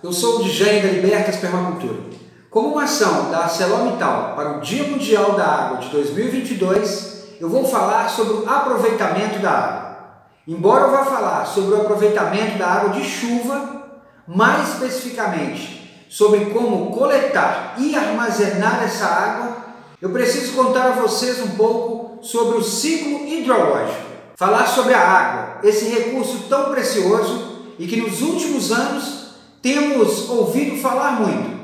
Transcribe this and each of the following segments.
eu sou o Djane da Libertas Permacultura. Como uma ação da ArcelorMittal para o Dia Mundial da Água de 2022, eu vou falar sobre o aproveitamento da água. Embora eu vá falar sobre o aproveitamento da água de chuva, mais especificamente sobre como coletar e armazenar essa água, eu preciso contar a vocês um pouco sobre o ciclo hidrológico. Falar sobre a água, esse recurso tão precioso e que nos últimos anos temos ouvido falar muito.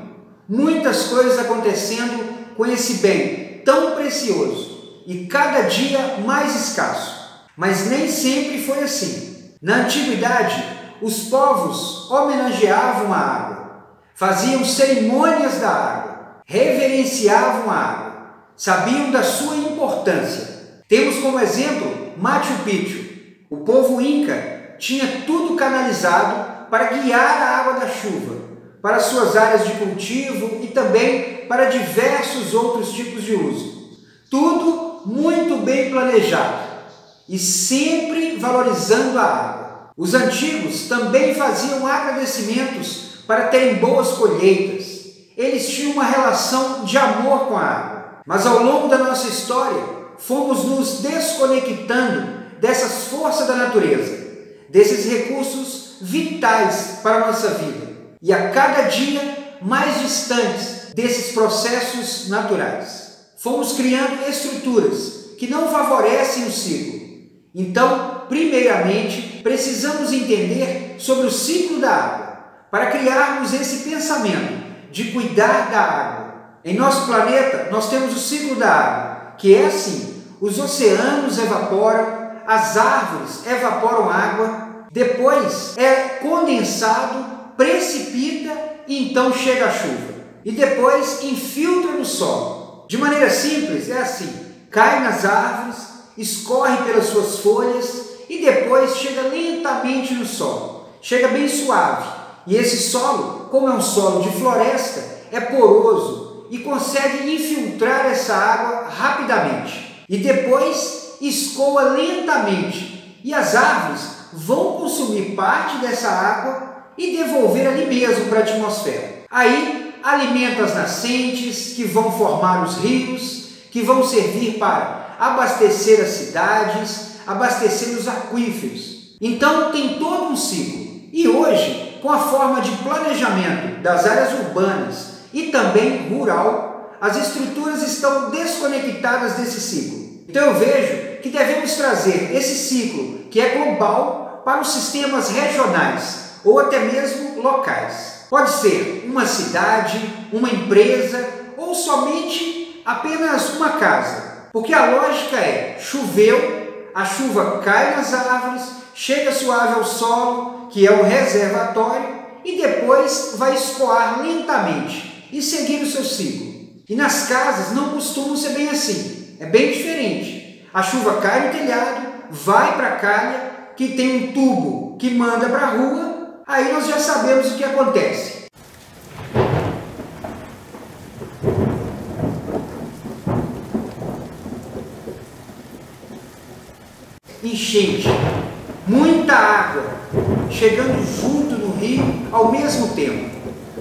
Muitas coisas acontecendo com esse bem tão precioso e cada dia mais escasso. Mas nem sempre foi assim. Na antiguidade, os povos homenageavam a água, faziam cerimônias da água, reverenciavam a água, sabiam da sua importância. Temos como exemplo Machu Picchu. O povo inca tinha tudo canalizado para guiar a água da chuva para suas áreas de cultivo e também para diversos outros tipos de uso. Tudo muito bem planejado e sempre valorizando a água. Os antigos também faziam agradecimentos para terem boas colheitas. Eles tinham uma relação de amor com a água. Mas ao longo da nossa história, fomos nos desconectando dessas forças da natureza, desses recursos vitais para a nossa vida, e a cada dia mais distantes desses processos naturais. Fomos criando estruturas que não favorecem o ciclo. Então, primeiramente, precisamos entender sobre o ciclo da água, para criarmos esse pensamento de cuidar da água. Em nosso planeta, nós temos o ciclo da água, que é assim: os oceanos evaporam, as árvores evaporam água, depois é condensado, precipita e então chega a chuva. E depois infiltra no solo. De maneira simples, é assim: cai nas árvores, escorre pelas suas folhas e depois chega lentamente no solo. Chega bem suave. E esse solo, como é um solo de floresta, é poroso e consegue infiltrar essa água rapidamente. E depois escoa lentamente. E as árvores vão consumir parte dessa água e devolver ali mesmo para a atmosfera. Aí alimenta as nascentes, que vão formar os rios, que vão servir para abastecer as cidades, abastecer os aquíferos. Então tem todo um ciclo. E hoje, com a forma de planejamento das áreas urbanas e também rural, as estruturas estão desconectadas desse ciclo. Então eu vejo que devemos trazer esse ciclo, que é global, para os sistemas regionais ou até mesmo locais. Pode ser uma cidade, uma empresa ou somente apenas uma casa. Porque a lógica é: choveu, a chuva cai nas árvores, chega suave ao solo, que é o reservatório, e depois vai escoar lentamente e seguir o seu ciclo. E nas casas não costuma ser bem assim, é bem diferente. A chuva cai no telhado, vai para a calha, que tem um tubo que manda para a rua, aí nós já sabemos o que acontece. Enchente, muita água chegando junto no rio ao mesmo tempo,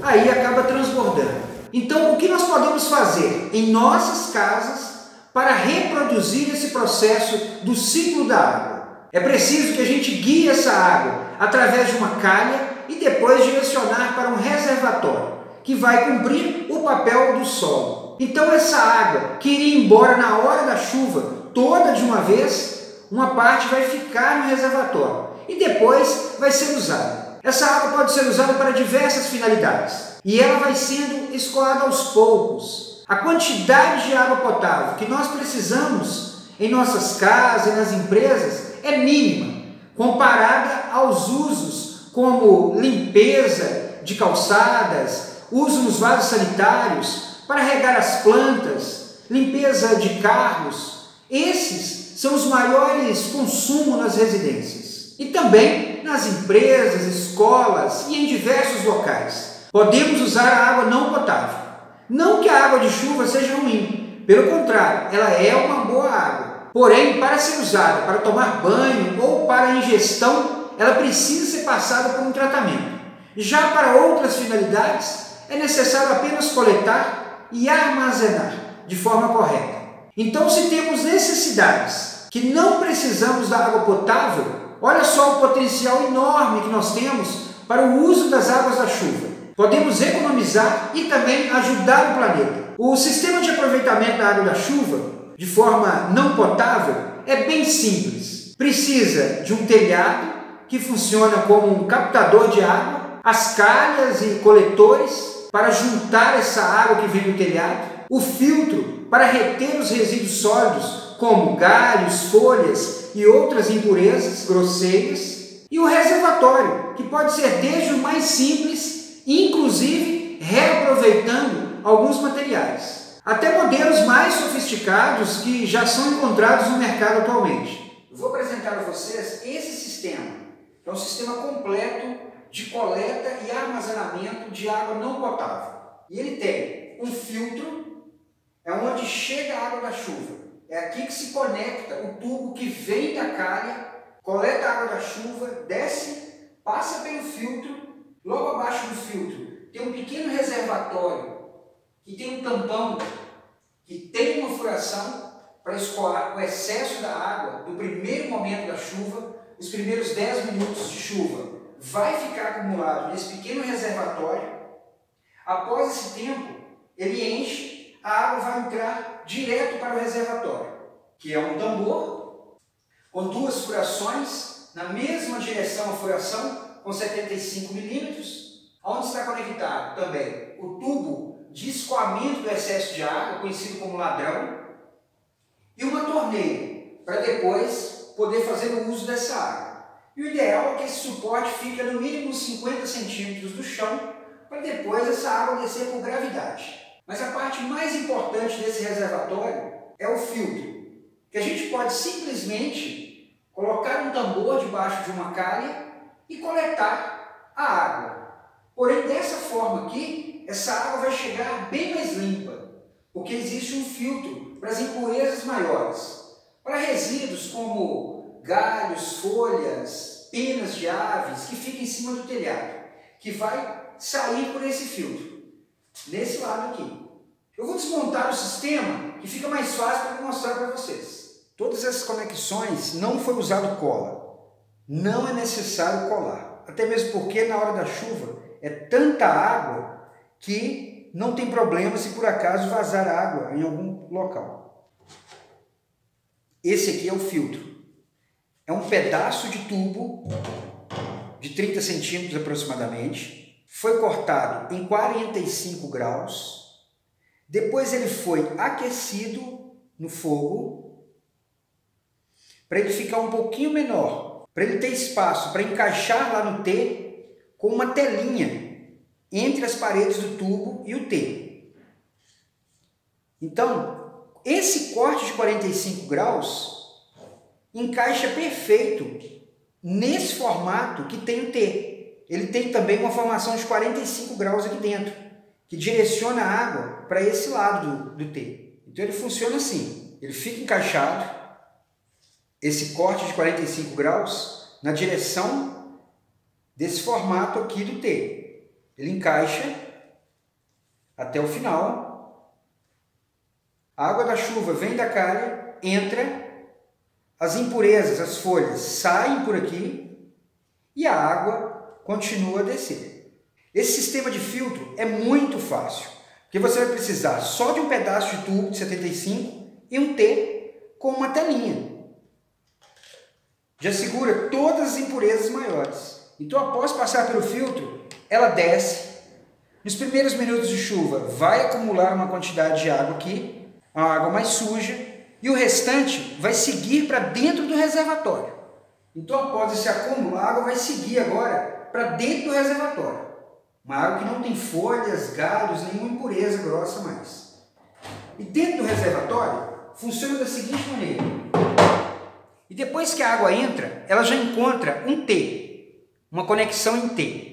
aí acaba transbordando. Então, o que nós podemos fazer em nossas casas para reproduzir esse processo do ciclo da água? É preciso que a gente guie essa água através de uma calha e depois direcionar para um reservatório, que vai cumprir o papel do solo. Então, essa água que iria embora na hora da chuva, toda de uma vez, uma parte vai ficar no reservatório e depois vai ser usada. Essa água pode ser usada para diversas finalidades e ela vai sendo escoada aos poucos. A quantidade de água potável que nós precisamos em nossas casas e nas empresas é mínima, comparada aos usos como limpeza de calçadas, uso nos vasos sanitários, para regar as plantas, limpeza de carros. Esses são os maiores consumos nas residências e também nas empresas, escolas e em diversos locais. Podemos usar a água não potável. Não que a água de chuva seja ruim, pelo contrário, ela é uma boa água. Porém, para ser usada para tomar banho ou para ingestão, ela precisa ser passada por um tratamento. Já para outras finalidades, é necessário apenas coletar e armazenar de forma correta. Então, se temos necessidades que não precisamos da água potável, olha só o potencial enorme que nós temos para o uso das águas da chuva. Podemos economizar e também ajudar o planeta. O sistema de aproveitamento da água da chuva, de forma não potável, é bem simples. Precisa de um telhado que funciona como um captador de água, as calhas e coletores para juntar essa água que vem do telhado, o filtro para reter os resíduos sólidos, como galhos, folhas e outras impurezas grosseiras, e o reservatório, que pode ser desde o mais simples, inclusive reaproveitando alguns materiais, até modelos mais sofisticados que já são encontrados no mercado atualmente. Eu vou apresentar a vocês esse sistema, que é um sistema completo de coleta e armazenamento de água não potável. E ele tem um filtro, é onde chega a água da chuva. É aqui que se conecta o tubo que vem da calha, coleta a água da chuva, desce, passa pelo filtro, logo abaixo do filtro tem um pequeno reservatório que tem um tampão, que tem uma furação para escoar o excesso da água do primeiro momento da chuva, os primeiros 10 minutos de chuva, vai ficar acumulado nesse pequeno reservatório. Após esse tempo, ele enche, a água vai entrar direto para o reservatório, que é um tambor com duas furações, na mesma direção a furação, com 75 milímetros, onde está conectado também o tubo de escoamento do excesso de água, conhecido como ladrão, e uma torneira, para depois poder fazer o uso dessa água. E o ideal é que esse suporte fique no mínimo 50 centímetros do chão, para depois essa água descer por gravidade. Mas a parte mais importante desse reservatório é o filtro, que a gente pode simplesmente colocar um tambor debaixo de uma calha e coletar a água. Porém, dessa forma aqui, essa água vai chegar bem mais limpa, porque existe um filtro para as impurezas maiores, para resíduos como galhos, folhas, penas de aves que ficam em cima do telhado, que vai sair por esse filtro, nesse lado aqui. Eu vou desmontar o sistema, que fica mais fácil para mostrar para vocês. Todas essas conexões não foi usado cola, não é necessário colar, até mesmo porque na hora da chuva é tanta água que não tem problema se por acaso vazar água em algum local. Esse aqui é o filtro. É um pedaço de tubo de 30 centímetros aproximadamente. Foi cortado em 45 graus. Depois ele foi aquecido no fogo para ele ficar um pouquinho menor, para ele ter espaço para encaixar lá no T com uma telinha entre as paredes do tubo e o T. Então, esse corte de 45 graus encaixa perfeito nesse formato que tem o T. Ele tem também uma formação de 45 graus aqui dentro, que direciona a água para esse lado do T. Então ele funciona assim, ele fica encaixado, esse corte de 45 graus, na direção desse formato aqui do T. Ele encaixa até o final, a água da chuva vem da calha, entra, as impurezas, as folhas saem por aqui e a água continua a descer. Esse sistema de filtro é muito fácil, porque você vai precisar só de um pedaço de tubo de 75 e um T com uma telinha. Já segura todas as impurezas maiores. Então, após passar pelo filtro, ela desce. Nos primeiros minutos de chuva, vai acumular uma quantidade de água aqui, a água mais suja, e o restante vai seguir para dentro do reservatório. Então, após esse acúmulo, a água vai seguir agora para dentro do reservatório. Uma água que não tem folhas, galhos, nenhuma impureza grossa mais. E dentro do reservatório, funciona da seguinte maneira. E depois que a água entra, ela já encontra um T, uma conexão em T.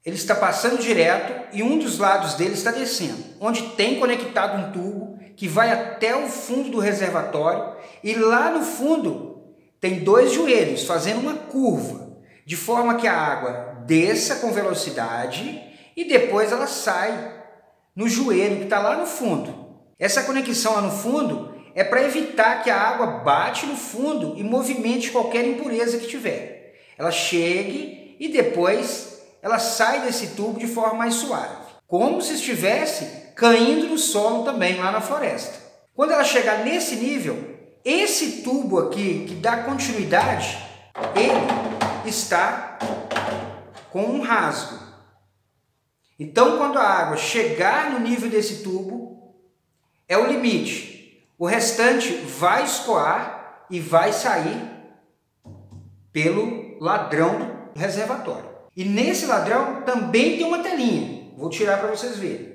Ele está passando direto e um dos lados dele está descendo, onde tem conectado um tubo que vai até o fundo do reservatório e lá no fundo tem dois joelhos fazendo uma curva, de forma que a água desça com velocidade e depois ela sai no joelho que está lá no fundo. Essa conexão lá no fundo é para evitar que a água bate no fundo e movimente qualquer impureza que tiver. Ela chegue e depois ela sai desse tubo de forma mais suave, como se estivesse caindo no solo também lá na floresta. Quando ela chegar nesse nível, esse tubo aqui que dá continuidade, ele está com um rasgo. Então, quando a água chegar no nível desse tubo, é o limite. O restante vai escoar e vai sair pelo ladrão do reservatório. E nesse ladrão também tem uma telinha. Vou tirar para vocês verem.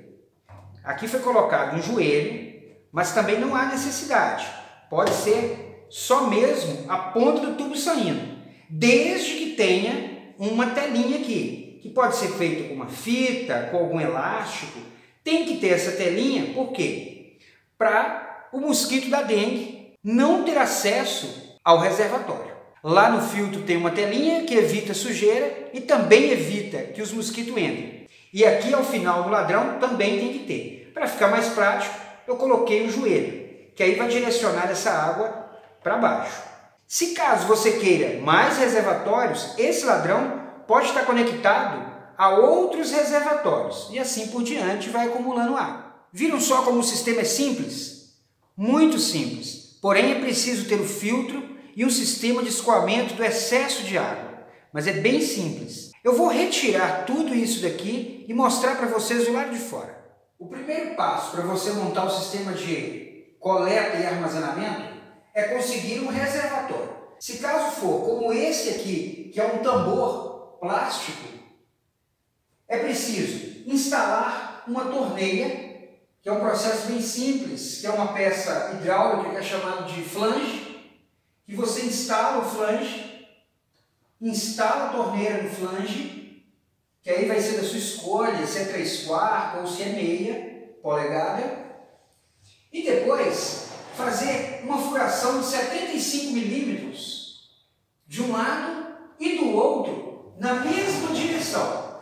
Aqui foi colocado um joelho, mas também não há necessidade. Pode ser só mesmo a ponta do tubo saindo, desde que tenha uma telinha aqui, que pode ser feita com uma fita, com algum elástico. Tem que ter essa telinha, por quê? Para o mosquito da dengue não ter acesso ao reservatório. Lá no filtro tem uma telinha que evita sujeira e também evita que os mosquitos entrem. E aqui ao final do ladrão também tem que ter. Para ficar mais prático, eu coloquei o joelho, que aí vai direcionar essa água para baixo. Se caso você queira mais reservatórios, esse ladrão pode estar conectado a outros reservatórios e assim por diante vai acumulando água. Viram só como o sistema é simples? Muito simples, porém é preciso ter o filtro e um sistema de escoamento do excesso de água, mas é bem simples. Eu vou retirar tudo isso daqui e mostrar para vocês do lado de fora. O primeiro passo para você montar o sistema de coleta e armazenamento é conseguir um reservatório. Se caso for como esse aqui, que é um tambor plástico, é preciso instalar uma torneira, que é um processo bem simples, que é uma peça hidráulica que é chamada de flange, que você instala o flange, instala a torneira no flange, que aí vai ser da sua escolha, se é 3/4 ou se é meia polegada, e depois fazer uma furação de 75 milímetros de um lado e do outro na mesma direção,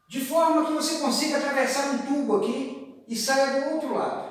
de forma que você consiga atravessar um tubo aqui e saia do outro lado.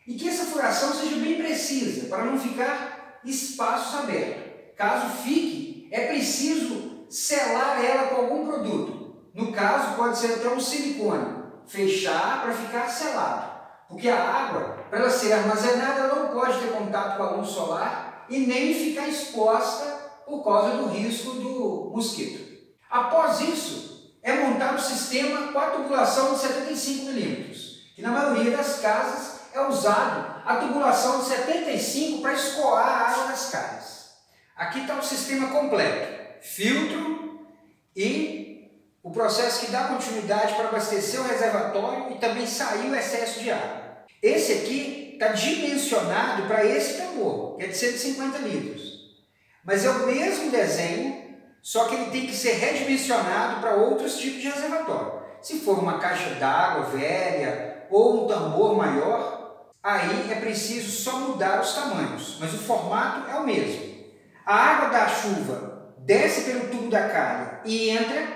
E que essa furação seja bem precisa, para não ficar espaços abertos. Caso fique, é preciso selar ela com algum produto. No caso, pode ser até um silicone. Fechar para ficar selado. Porque a água, para ela ser armazenada, ela não pode ter contato com a luz solar e nem ficar exposta por causa do risco do mosquito. Após isso, é montado o sistema com a tubulação de 75 milímetros, que na maioria das casas é usado a tubulação de 75 para escoar a água das casas. Aqui está o sistema completo, filtro e o processo que dá continuidade para abastecer o reservatório e também sair o excesso de água. Esse aqui está dimensionado para esse tambor, que é de 150 litros. Mas é o mesmo desenho, só que ele tem que ser redimensionado para outros tipos de reservatório. Se for uma caixa d'água velha ou um tambor maior, aí é preciso só mudar os tamanhos, mas o formato é o mesmo. A água da chuva desce pelo tubo da calha e entra,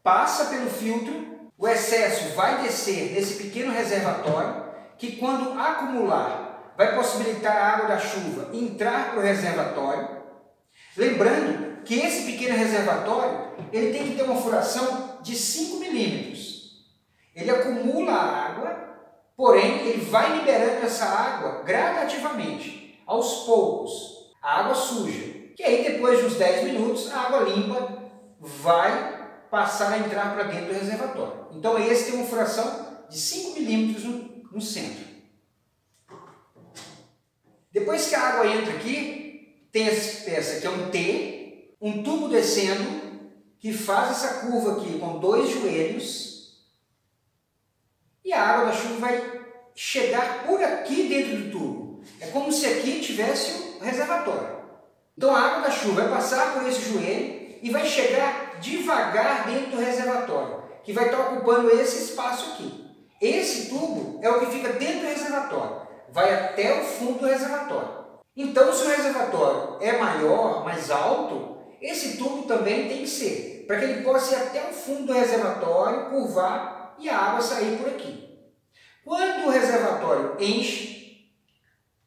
passa pelo filtro, o excesso vai descer nesse pequeno reservatório, que quando acumular, vai possibilitar a água da chuva entrar para o reservatório. Lembrando que esse pequeno reservatório, ele tem que ter uma furação de 5 milímetros. Ele acumula a água, porém ele vai liberando essa água gradativamente, aos poucos, a água suja. Que aí depois de uns 10 minutos, a água limpa vai passar a entrar para dentro do reservatório. Então esse tem uma furação de 5 milímetros no centro. Depois que a água entra aqui, tem essa peça que é um T, um tubo descendo, que faz essa curva aqui com 2 joelhos, e a água da chuva vai chegar por aqui dentro do tubo. É como se aqui tivesse o reservatório. Então a água da chuva vai passar por esse joelho e vai chegar devagar dentro do reservatório, que vai estar ocupando esse espaço aqui. Esse tubo é o que fica dentro do reservatório, vai até o fundo do reservatório. Então, se o reservatório é maior, mais alto, esse tubo também tem que ser, para que ele possa ir até o fundo do reservatório, curvar e a água sair por aqui. Quando o reservatório enche,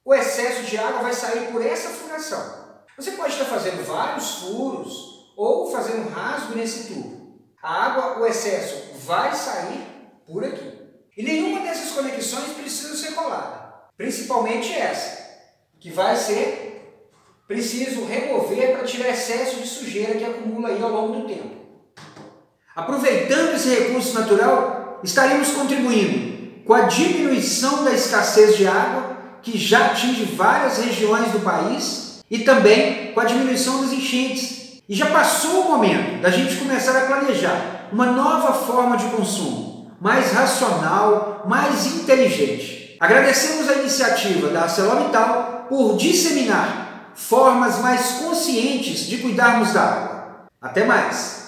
o excesso de água vai sair por essa furação. Você pode estar fazendo vários furos ou fazendo um rasgo nesse tubo. A água, o excesso, vai sair por aqui. E nenhuma dessas conexões precisa ser colada. Principalmente essa, que vai ser preciso remover para tirar excesso de sujeira que acumula aí ao longo do tempo. Aproveitando esse recurso natural, estaremos contribuindo com a diminuição da escassez de água, que já atinge várias regiões do país, e também com a diminuição das enchentes. E já passou o momento da gente começar a planejar uma nova forma de consumo, mais racional, mais inteligente. Agradecemos a iniciativa da ArcelorMittal por disseminar formas mais conscientes de cuidarmos da água. Até mais!